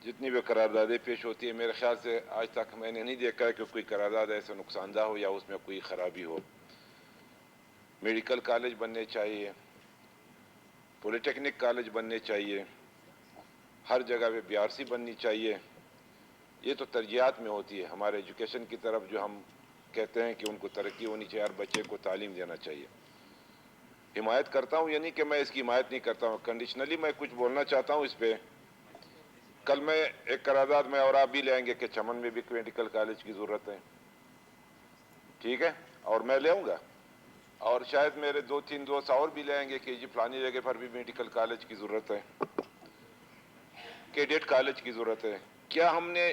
جتنی بھی قراردادیں پیش ہوتی ہیں میرے خیال سے آج تک میں نے نہیں دیکھا ہے کہ کوئی قرارداد ایسا نقصان دہ ہو یا اس میں کوئی خرابی ہو۔ میڈیکل کالج بننے چاہیے، پولی ٹیکنک کالج بننے چاہیے، ہر جگہ پہ بی آر سی بننی چاہیے۔ یہ تو ترجیحات میں ہوتی ہے، ہمارے ایجوکیشن کی طرف جو ہم کہتے ہیں کہ ان کو ترقی ہونی چاہیے، ہر بچے کو تعلیم دینا چاہیے۔ حمایت کرتا ہوں، یعنی کہ میں اس کی حمایت نہیں کرتا ہوں، کنڈیشنلی میں کچھ بولنا چاہتا ہوں اس پہ۔ کل میں ایک قرارداد میں اور آپ بھی لیں گے کہ چمن میں بھی میڈیکل کالج کی ضرورت ہے، ٹھیک ہے، اور میں لے آؤں گا، اور شاید میرے 2-3 دوست اور بھی لیں گے کہ جی فلانی جگہ پر بھی میڈیکل کالج کی ضرورت ہے، کیڈٹ کالج کی ضرورت ہے۔ کیا ہم نے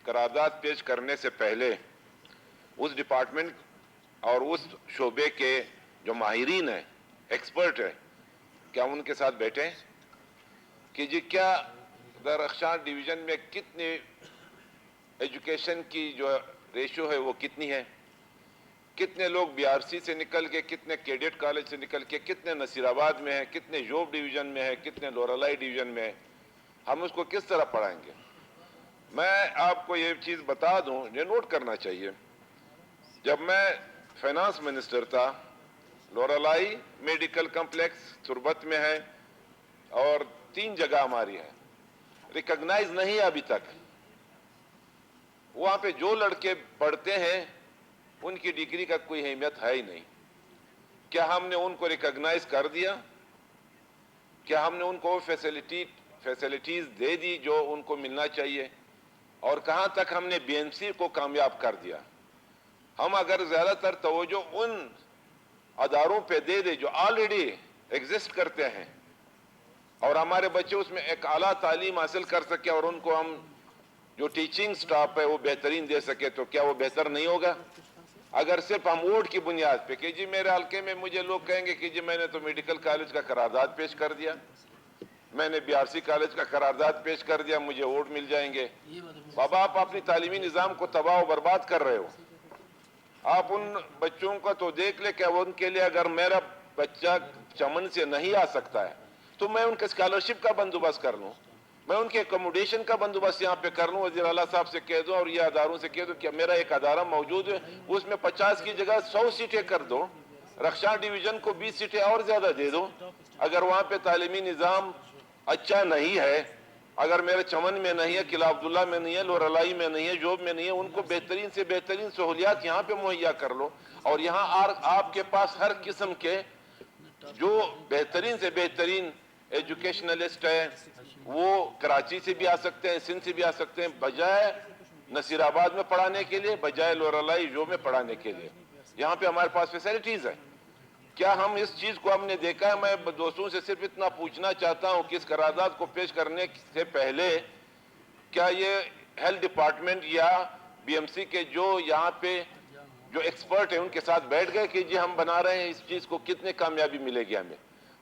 قرارداد پیش کرنے سے پہلے اس ڈپارٹمنٹ اور اس شعبے کے جو ماہرین ہیں، ایکسپرٹ ہیں، کیا ان کے ساتھ بیٹھے کہ جی کیا درخشاں ڈویژن میں کتنی ایجوکیشن کی جو ریشو ہے وہ کتنی ہے، کتنے لوگ بی آر سی سے نکل کے، کتنے کیڈٹ کالج سے نکل کے، کتنے نصیر آباد میں ہیں، کتنے جوب ڈویژن میں ہیں، کتنے لورالائی ڈویژن میں ہیں، ہم اس کو کس طرح پڑھائیں گے؟ میں آپ کو یہ چیز بتا دوں، یہ نوٹ کرنا چاہیے، جب میں فائنانس منسٹر تھا، لورالائی میڈیکل کمپلیکس تربت میں ہے اور 3 جگہ ہماری ہے، ریکگنائز نہیں ہے ابھی تک۔ وہاں پہ جو لڑکے پڑھتے ہیں ان کی ڈگری کا کوئی اہمیت ہے ہی نہیں۔ کیا ہم نے ان کو ریکگنائز کر دیا؟ کیا ہم نے ان کو فیسلٹیز دے دی جو ان کو ملنا چاہیے؟ اور کہاں تک ہم نے بی ایم سی کو کامیاب کر دیا؟ ہم اگر زیادہ تر توجہ ان اداروں پہ دے دے جو آلریڈی ایگزسٹ کرتے ہیں اور ہمارے بچے اس میں ایک اعلیٰ تعلیم حاصل کر سکے اور ان کو ہم جو ٹیچنگ سٹاف ہے وہ بہترین دے سکے، تو کیا وہ بہتر نہیں ہوگا؟ اگر صرف ہم ووٹ کی بنیاد پہ کہ جی میرے حلقے میں مجھے لوگ کہیں گے کہ جی میں نے تو میڈیکل کالج کا قرارداد پیش کر دیا، میں نے بی آر سی کالج کا قرارداد پیش کر دیا، مجھے ووٹ مل جائیں گے۔ بابا آپ اپنی تعلیمی نظام کو تباہ و برباد کر رہے ہو۔ آپ ان بچوں کا تو دیکھ لیں کہ ان کے لیے اگر میرا بچہ چمن سے نہیں آ سکتا ہے تو میں ان کے اسکالرشپ کا بندوبست کر لوں، میں ان کے اکوموڈیشن کا بندوبست یہاں پہ کر لوں، وزیر اعلیٰ صاحب سے کہہ دوں اور یہ اداروں سے کہہ دوں کہ میرا ایک ادارہ موجود ہے، اس میں 50 کی جگہ 100 سیٹیں کر دو، رخشاں ڈویژن کو 20 سیٹیں اور زیادہ دے دو۔ اگر وہاں پہ تعلیمی نظام اچھا نہیں ہے، اگر میرے چمن میں نہیں ہے، قلعہ عبداللہ میں نہیں ہے، لورالائی میں نہیں ہے، جوب میں نہیں ہے، ان کو بہترین سے بہترین سہولیات یہاں پہ مہیا کر لو، اور یہاں آپ کے پاس ہر قسم کے جو بہترین سے بہترین ایجوکیشنلسٹ ہے وہ کراچی سے بھی آ سکتے ہیں، سندھ سے بھی آ سکتے ہیں، بجائے نصیر آباد میں پڑھانے کے لیے، بجائے لورالائی جو میں پڑھانے کے لیے۔ یہاں پہ ہمارے پاس فیسلٹیز ہے۔ کیا ہم اس چیز کو ہم نے دیکھا ہے؟ میں دوستوں سے صرف اتنا پوچھنا چاہتا ہوں کہ اس قرارداد کو پیش کرنے سے پہلے کیا یہ ہیلتھ ڈپارٹمنٹ یا بی ایم سی کے جو یہاں پہ جو ایکسپرٹ ہیں ان کے ساتھ بیٹھ گئے کہ جی ہم بنا رہے ہیں اس چیز کو، کتنے کامیابی ملے گی ہمیں؟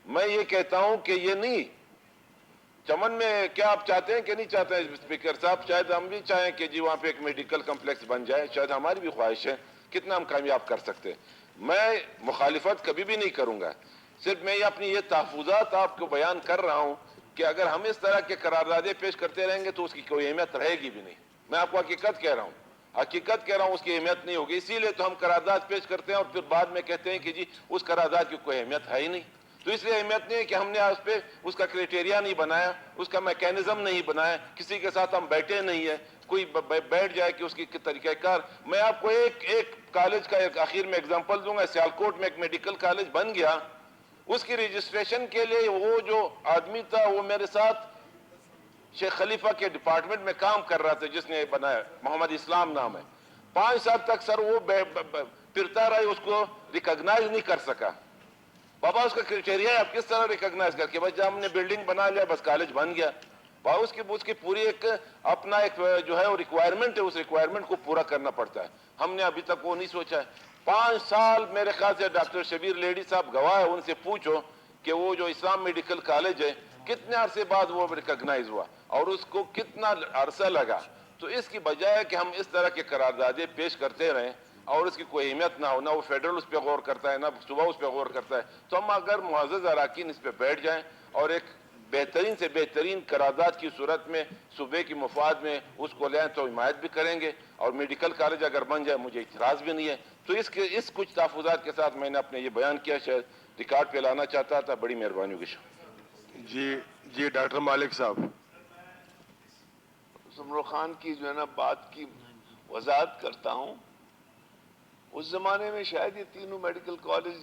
میں یہ کہتا ہوں کہ یہ نہیں، چمن میں کیا آپ چاہتے ہیں کہ نہیں چاہتے ہیں اسپیکر صاحب؟ شاید ہم بھی چاہیں کہ جی وہاں پہ ایک میڈیکل کمپلیکس بن جائے، شاید ہماری بھی خواہش ہے، کتنا ہم کامیاب کر سکتے ہیں۔ میں مخالفت کبھی بھی نہیں کروں گا، صرف میں اپنی یہ تحفظات آپ کو بیان کر رہا ہوں کہ اگر ہم اس طرح کے قراردادیں پیش کرتے رہیں گے تو اس کی کوئی اہمیت رہے گی بھی نہیں۔ میں آپ کو حقیقت کہہ رہا ہوں، اس کی اہمیت نہیں ہوگی، اسی لیے تو ہم قرارداد پیش کرتے ہیں اور پھر بعد میں کہتے ہیں کہ جی اس قرارداد کی کوئی اہمیت ہے ہی نہیں۔ تو اس لیے اہمیت نہیں ہے کہ ہم نے اس پہ اس کا کرائٹیریا نہیں بنایا، اس کا میکینزم نہیں بنایا، کسی کے ساتھ ہم بیٹھے نہیں ہیں، کوئی بیٹھ جائے کہ اس کی طریقہ کار۔ میں آپ کو ایک کالج کا ایک آخر میں اگزامپل دوں گا، سیالکوٹ میں ایک میڈیکل کالج بن گیا، اس کی رجسٹریشن کے لیے وہ جو آدمی تھا وہ میرے ساتھ شیخ خلیفہ کے ڈپارٹمنٹ میں کام کر رہا تھا، جس نے بنایا، محمد اسلام نام ہے، 5 سال تک سر وہ پھرتا رہا، اس کو ریکگنائز نہیں کر سکا۔ بابا اس کا کرائٹیریا ہے، آپ کس طرح ریکگنائز کر کے؟ بس ہم نے بلڈنگ بنا لیا، بس کالج بن گیا۔ بابا اس کی پوری ایک اپنا ایک جو ہے وہ ریکوائرمنٹ ہے، اس ریکوائرمنٹ کو پورا کرنا پڑتا ہے۔ ہم نے ابھی تک وہ نہیں سوچا ہے۔ 5 سال میرے خیال سے ڈاکٹر شبیر لیڈی صاحب گواہ ہے، ان سے پوچھو کہ وہ جو اسلام میڈیکل کالج ہے کتنے عرصے بعد وہ ریکگنائز ہوا اور اس کو کتنا عرصہ لگا۔ تو اس کی بجائے کہ ہم اس طرح کے قراردادیں پیش کرتے رہیں اور اس کی کوئی اہمیت نہ ہو، نہ وہ فیڈرل اس پہ غور کرتا ہے، نہ صوبہ اس پہ غور کرتا ہے، تو ہم اگر معزز اراکین اس پہ بیٹھ جائیں اور ایک بہترین سے بہترین قرارداد کی صورت میں صوبے کی مفاد میں اس کو لیں تو حمایت بھی کریں گے، اور میڈیکل کالج اگر بن جائے مجھے اعتراض بھی نہیں ہے۔ تو اس کچھ تحفظات کے ساتھ میں نے اپنے یہ بیان کیا، شاید ریکارڈ پہ لانا چاہتا تھا۔ بڑی مہربانی ہوگی۔ جی ڈاکٹر مالک صاحب۔ زمرو خان کی جو ہے نا بات کی وضاحت کرتا ہوں۔ اس زمانے میں شاید یہ تینوں میڈیکل کالج